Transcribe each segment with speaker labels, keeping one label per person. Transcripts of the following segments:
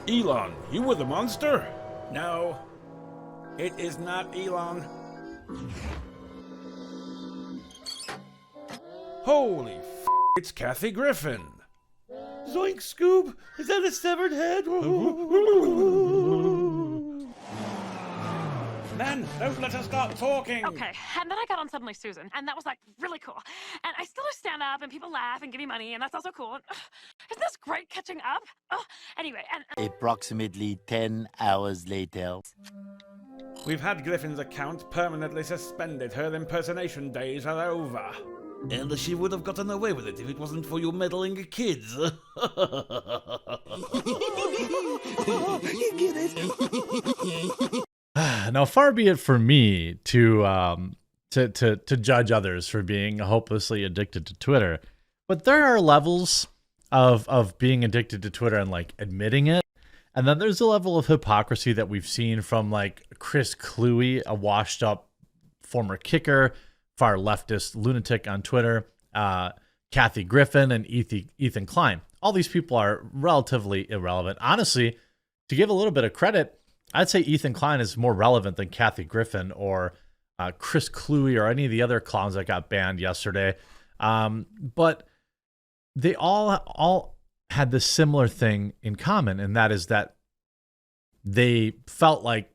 Speaker 1: Elon, you were the monster? No, it is not Elon. Holy f***, it's Kathy Griffin. Zoink, Scoob! Is that a severed head? Man, don't let us start talking!
Speaker 2: Okay, and then I got on Suddenly Susan, and that was like really cool. And I still do stand up, and people laugh and give me money, and that's also cool. Isn't this great catching up? Anyway, and
Speaker 3: Approximately 10 hours later.
Speaker 1: We've had Griffin's account permanently suspended. Her impersonation days are over. And she would have gotten away with it if it wasn't for you meddling kids.
Speaker 4: You get it?
Speaker 5: Now, far be it for me to judge others for being hopelessly addicted to Twitter, but there are levels of being addicted to Twitter and like admitting it, and then there's a level of hypocrisy that we've seen from like Chris Cluey, a washed-up former kicker, far leftist lunatic on Twitter, Kathy Griffin, and Ethan Klein. All these people are relatively irrelevant. Honestly, to give a little bit of credit, I'd say Ethan Klein is more relevant than Kathy Griffin or Chris Cluey or any of the other clowns that got banned yesterday. But they all had this similar thing in common, and that is that they felt like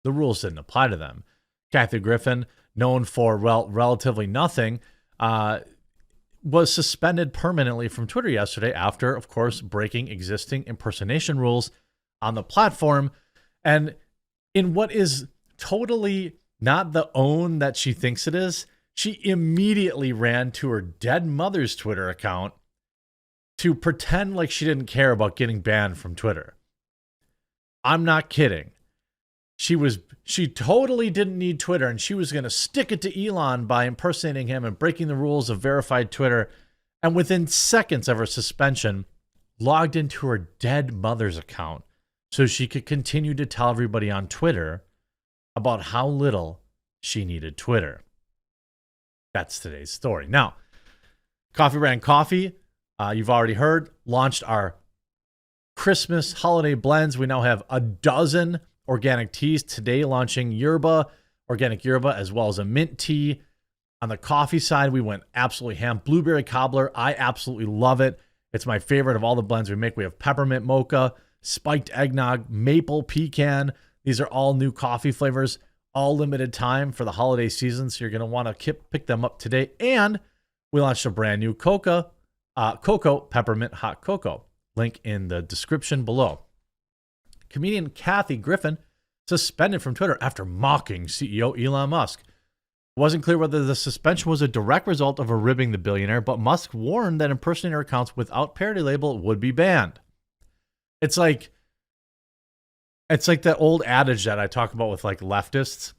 Speaker 5: the rules didn't apply to them. Kathy Griffin, known for relatively nothing, was suspended permanently from Twitter yesterday after, of course, breaking existing impersonation rules on the platform. And in what is totally not the own that she thinks it is, she immediately ran to her dead mother's Twitter account to pretend like she didn't care about getting banned from Twitter. I'm not kidding. She totally didn't need Twitter, and she was going to stick it to Elon by impersonating him and breaking the rules of verified Twitter. And within seconds of her suspension, logged into her dead mother's account so she could continue to tell everybody on Twitter about how little she needed Twitter. That's today's story. Now, Coffee Brand Coffee, you've already heard, launched our Christmas holiday blends. We now have a dozen organic teas. Today, launching organic yerba, as well as a mint tea. On the coffee side, we went absolutely ham. Blueberry cobbler, I absolutely love it. It's my favorite of all the blends we make. We have peppermint mocha, spiked eggnog, maple pecan. These are all new coffee flavors, all limited time for the holiday season, so you're going to want to pick them up today. And we launched a brand new cocoa peppermint hot cocoa. Link in the description below. Comedian Kathy Griffin suspended from Twitter after mocking CEO Elon Musk. It wasn't clear whether the suspension was a direct result of her ribbing the billionaire, but Musk warned that impersonator accounts without parody label would be banned. It's like that old adage that I talk about with like leftists,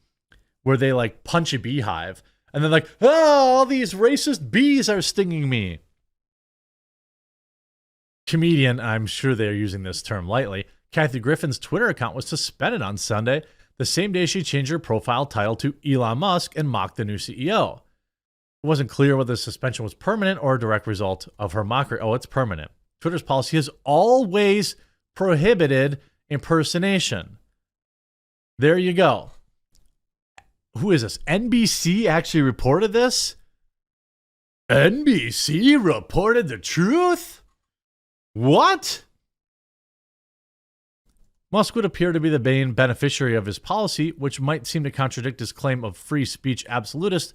Speaker 5: where they like punch a beehive and then like, oh, all these racist bees are stinging me. Comedian, I'm sure they're using this term lightly, Kathy Griffin's Twitter account was suspended on Sunday, the same day she changed her profile title to Elon Musk and mocked the new CEO. It wasn't clear whether the suspension was permanent or a direct result of her mockery. Oh, it's permanent. Twitter's policy has always prohibited impersonation. There you go. Who is this? NBC actually reported this? NBC reported the truth? What? Musk would appear to be the main beneficiary of his policy, which might seem to contradict his claim of free speech absolutist.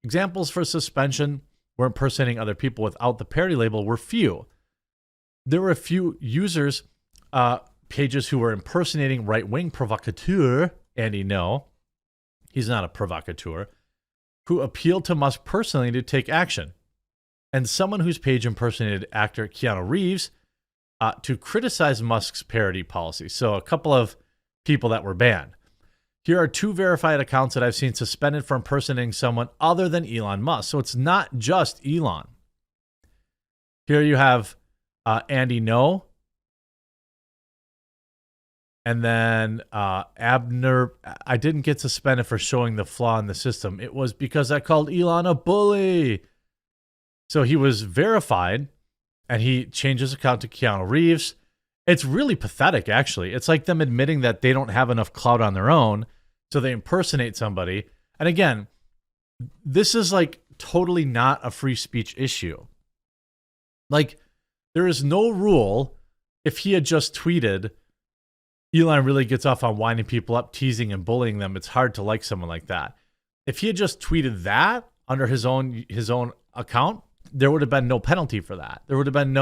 Speaker 5: Examples for suspension where impersonating other people without the parody label were few. There were a few users, pages who were impersonating right-wing provocateur, Andy No, he's not a provocateur, who appealed to Musk personally to take action, and someone whose page impersonated actor Keanu Reeves to criticize Musk's parody policy. So a couple of people that were banned. Here are two verified accounts that I've seen suspended for impersonating someone other than Elon Musk. So it's not just Elon. Here you have Andy No. And then Abner, I didn't get suspended for showing the flaw in the system. It was because I called Elon a bully. So he was verified, and he changed his account to Keanu Reeves. It's really pathetic, actually. It's like them admitting that they don't have enough clout on their own, so they impersonate somebody. And again, this is like totally not a free speech issue. Like, there is no rule. If he had just tweeted, Elon really gets off on winding people up, teasing and bullying them, it's hard to like someone like that. If he had just tweeted that under his own account, there would have been no penalty for that. There would have been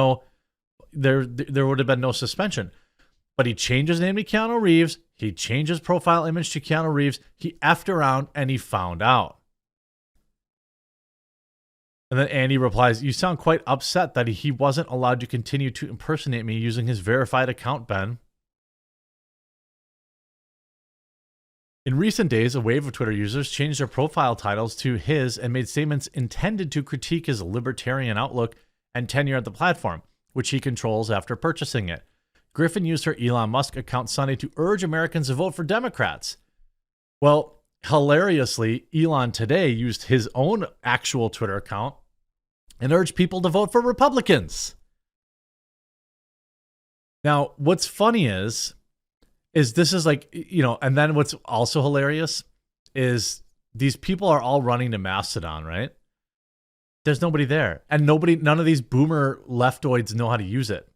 Speaker 5: no suspension. But he changed his name to Keanu Reeves. He changed his profile image to Keanu Reeves. He effed around and he found out. And then Andy replies, "You sound quite upset that he wasn't allowed to continue to impersonate me using his verified account, Ben." In recent days, a wave of Twitter users changed their profile titles to his and made statements intended to critique his libertarian outlook and tenure at the platform, which he controls after purchasing it. Griffin used her Elon Musk account Sunday to urge Americans to vote for Democrats. Well, hilariously, Elon today used his own actual Twitter account and urged people to vote for Republicans. Now, what's funny is this is like, and then what's also hilarious is these people are all running to Mastodon, right? There's nobody there. And none of these boomer leftoids know how to use it.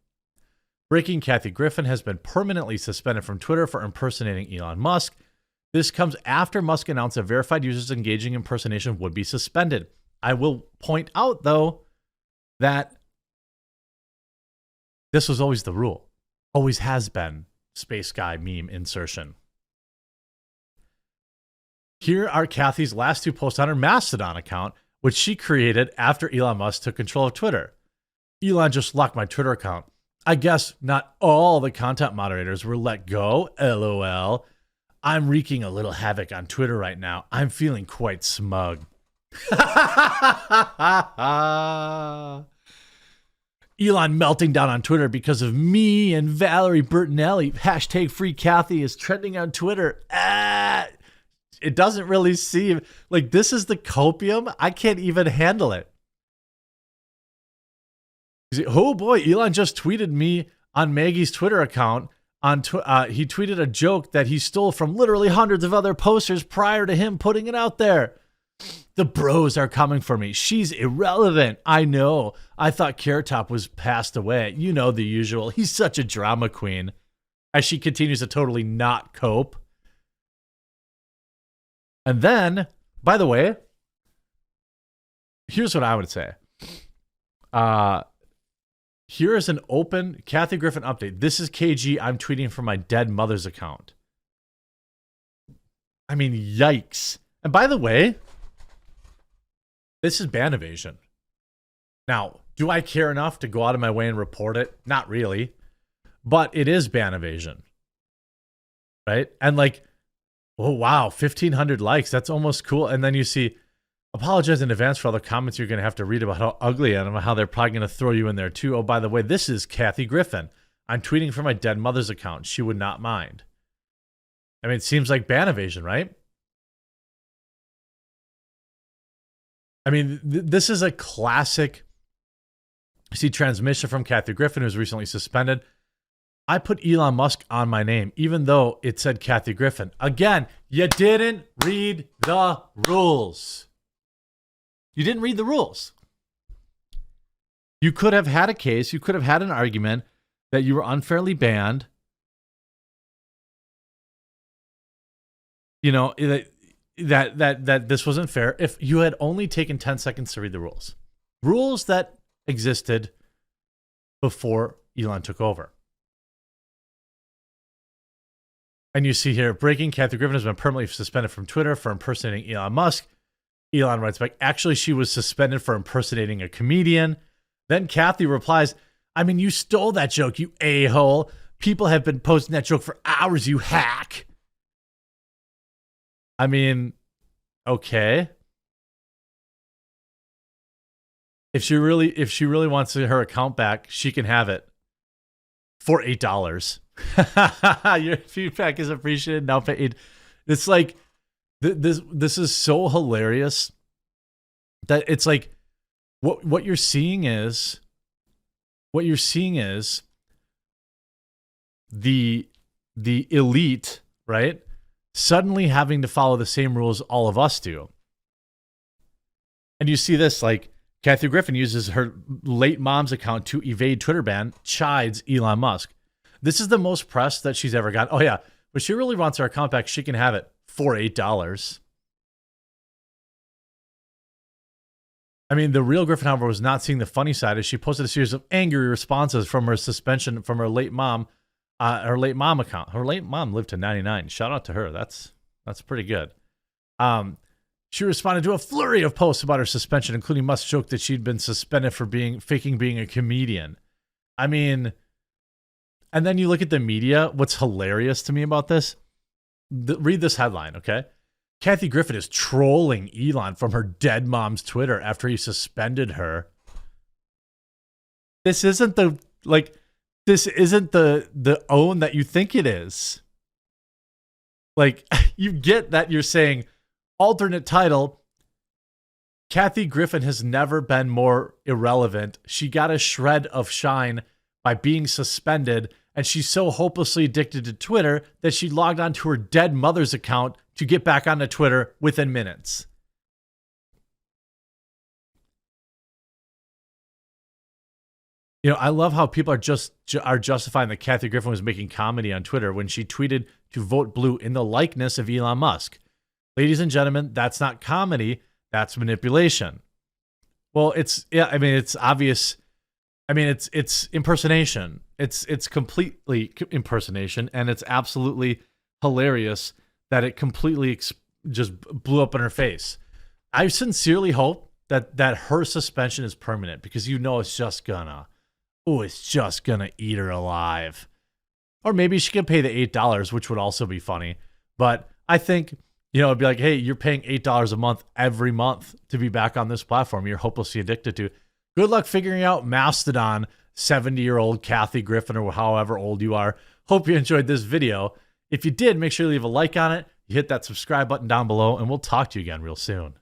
Speaker 5: Breaking: Kathy Griffin has been permanently suspended from Twitter for impersonating Elon Musk. This comes after Musk announced that verified users engaging in impersonation would be suspended. I will point out, though, that this was always the rule. Always has been. Space guy meme insertion. Here are Kathy's last two posts on her Mastodon account, which she created after Elon Musk took control of Twitter. "Elon just locked my Twitter account. I guess not all the content moderators were let go, LOL. I'm wreaking a little havoc on Twitter right now. I'm feeling quite smug." Elon melting down on Twitter because of me and Valerie Bertinelli. Hashtag free Kathy is trending on Twitter. It doesn't really seem like this is the copium. I can't even handle it. Oh boy, Elon just tweeted me on Maggie's Twitter account. He tweeted a joke that he stole from literally hundreds of other posters prior to him putting it out there. "The bros are coming for me. She's irrelevant. I know. I thought Carrot Top was passed away. You know the usual. He's such a drama queen." As she continues to totally not cope. And then, by the way, here's what I would say. Here is an open Kathy Griffin update. This is KG. I'm tweeting from my dead mother's account. I mean, yikes. And by the way, this is ban evasion. Now, do I care enough to go out of my way and report it? Not really. But it is ban evasion. Right? And like, oh wow, 1,500 likes. That's almost cool. And then you see, "Apologize in advance for all the comments you're going to have to read about how ugly I am and how they're probably going to throw you in there too. Oh, by the way, this is Kathy Griffin. I'm tweeting from my dead mother's account. She would not mind." I mean, it seems like ban evasion, right? I mean, this is a classic. See, transmission from Kathy Griffin, who's recently suspended. "I put Elon Musk on my name, even though it said Kathy Griffin." Again, you didn't read the rules. You didn't read the rules. You could have had a case. You could have had an argument that you were unfairly banned. You know, that this wasn't fair if you had only taken 10 seconds to read the rules. Rules that existed before Elon took over. And you see here, breaking: Kathy Griffin has been permanently suspended from Twitter for impersonating Elon Musk. Elon writes back, "Actually, she was suspended for impersonating a comedian." Then Kathy replies, "I mean, you stole that joke, you a-hole. People have been posting that joke for hours, you hack." I mean, okay. If she really wants her account back, she can have it for $8. Your feedback is appreciated. Now paid. It's like this is so hilarious that it's like what you're seeing is the elite, right, suddenly having to follow the same rules all of us do. And you see this, like, Kathy Griffin uses her late mom's account to evade Twitter ban, chides Elon Musk. This is the most press that she's ever gotten. Oh, yeah. But she really wants her account back. She can have it for $8. I mean, the real Griffin, however, was not seeing the funny side as she posted a series of angry responses from her suspension from her late mom account. Her late mom lived to 99. Shout out to her. That's pretty good. She responded to a flurry of posts about her suspension, including Musk's joke that she'd been suspended for faking being a comedian. I mean, and then you look at the media. What's hilarious to me about this? Read this headline, okay? Kathy Griffin is trolling Elon from her dead mom's Twitter after he suspended her. This isn't the own that you think it is. Like, you get that you're saying alternate title, Kathy Griffin has never been more irrelevant. She got a shred of shine by being suspended, and she's so hopelessly addicted to Twitter that she logged onto her dead mother's account to get back onto Twitter within minutes. You know, I love how people are justifying that Kathy Griffin was making comedy on Twitter when she tweeted to vote blue in the likeness of Elon Musk. Ladies and gentlemen, that's not comedy, that's manipulation. Well, it's obvious. I mean, it's impersonation. It's completely impersonation, and it's absolutely hilarious that it completely just blew up in her face. I sincerely hope that her suspension is permanent, because it's just gonna eat her alive. Or maybe she can pay the $8, which would also be funny. But I think, it'd be like, hey, you're paying $8 a month every month to be back on this platform you're hopelessly addicted to. Good luck figuring out Mastodon, 70-year-old Kathy Griffin, or however old you are. Hope you enjoyed this video. If you did, make sure you leave a like on it. You hit that subscribe button down below, and we'll talk to you again real soon.